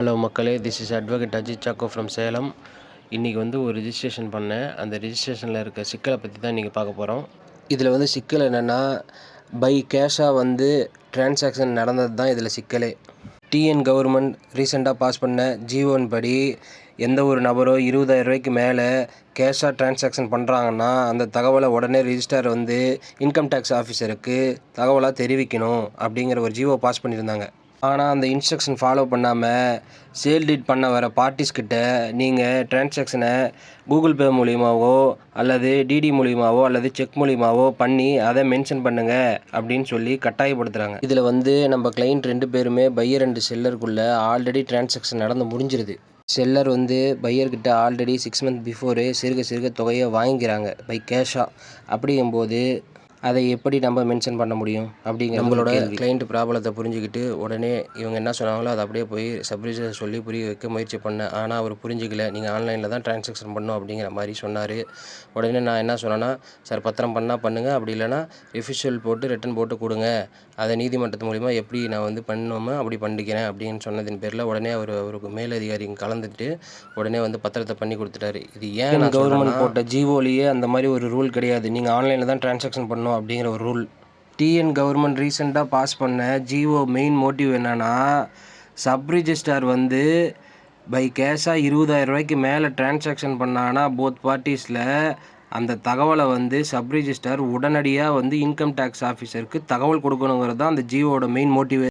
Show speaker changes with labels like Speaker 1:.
Speaker 1: Hello மக்களே, this is advocate Ajith Chacko from Salem. இன்றைக்கி ஒரு ரிஜிஸ்ட்ரேஷன் பண்ணேன். அந்த ரிஜிஸ்ட்ரேஷனில் இருக்க சிக்கலை பற்றி தான் இன்றைக்கி பார்க்க போகிறோம். இதில் சிக்கல் என்னென்னா, பை கேஷாக டிரான்சாக்ஷன் நடந்தது தான் இதில் சிக்கலே. டிஎன் கவர்மெண்ட் ரீசெண்டாக பாஸ் பண்ண ஜிஓன் படி எந்த ஒரு நபரோ 20,000 ரூபாய்க்கு மேலே கேஷாக டிரான்சாக்ஷன் பண்ணுறாங்கன்னா அந்த தகவலை உடனே ரிஜிஸ்டார் இன்கம் டேக்ஸ் ஆஃபீஸருக்கு தகவலாக தெரிவிக்கணும் அப்படிங்கிற ஒரு ஜிஓ பாஸ் பண்ணியிருந்தாங்க. ஆனால் அந்த இன்ஸ்ட்ரக்ஷன் ஃபாலோ பண்ணாமல் சேல் டீட் பண்ண வர பார்ட்டிஸ்கிட்ட நீங்கள் டிரான்சாக்ஷனை கூகுள் பே மூலியமாகவோ அல்லது டிடி மூலியமாகவோ அல்லது செக் மூலியமாகவோ பண்ணி அதை மென்ஷன் பண்ணுங்கள் அப்படின்னு சொல்லி கட்டாயப்படுத்துகிறாங்க. இதில் நம்ம கிளைண்ட் 2 பேருமே பையர் அண்ட் செல்லருக்குள்ளே ஆல்ரெடி டிரான்சாக்ஷன் நடந்து முடிஞ்சிருது. செல்லர் பையர்கிட்ட ஆல்ரெடி 6 மந்த் பிஃபோரே சிறுக தொகையை வாங்கிக்கிறாங்க பை கேஷாக. அப்படிங்கும்போது அதை எப்படி நம்ம மென்ஷன் பண்ண முடியும் அப்படிங்கிற நம்மளோட கிளைண்ட் ப்ராப்ளத்தை புரிஞ்சுக்கிட்டு உடனே இவங்க என்ன சொன்னாங்களோ அதை அப்படியே போய் சப்ரிஜர் சொல்லி புரிய வைக்க முயற்சி பண்ணேன். ஆனால் அவர் புரிஞ்சிக்கல. நீங்கள் ஆன்லைனில் தான் டிரான்சாக்ஷன் பண்ணணும் அப்படிங்கிற மாதிரி சொன்னார். உடனே நான் என்ன சொன்னேன்னா, சார் பத்திரம் பண்ணால் பண்ணுங்கள், அப்படி இல்லைனா ரிஃப்யூசல் போட்டு ரிட்டன் போட்டு கொடுங்க, அதை நீதிமன்றத்து மூலிமா எப்படி நான் பண்ணணுமோ அப்படி பண்ணிக்கிறேன் அப்படின்னு சொன்னதின் பேரில் உடனே அவருக்கு மேலதிகாரி கலந்துட்டு உடனே பத்திரத்தை பண்ணி கொடுத்துட்டாரு. இது ஏன் கவர்மெண்ட் போட்ட ஜிஓலேயே அந்த மாதிரி ஒரு ரூல் கிடையாது. நீங்கள் ஆன்லைனில் தான் டிரான்சாக்ஷன் பண்ணணும் அப்படிங்கிற ஒரு ரூல். டிஎன் கவர்மெண்ட் ரீசெண்டாக பாஸ் பண்ண ஜிஓ மெயின் மோட்டிவ் என்னென்னா, சப் ரிஜிஸ்டார் பை கேஷாக 20,000 ரூபாய்க்கு மேலே டிரான்சாக்ஷன் பண்ணாங்கன்னா போத் பார்ட்டிஸில் அந்த தகவலை சப் ரிஜிஸ்டார் உடனடியாக இன்கம் டேக்ஸ் ஆஃபீஸருக்கு தகவல் கொடுக்கணுங்கிறது தான் அந்த ஜிஓட மெயின் மோட்டிவ்.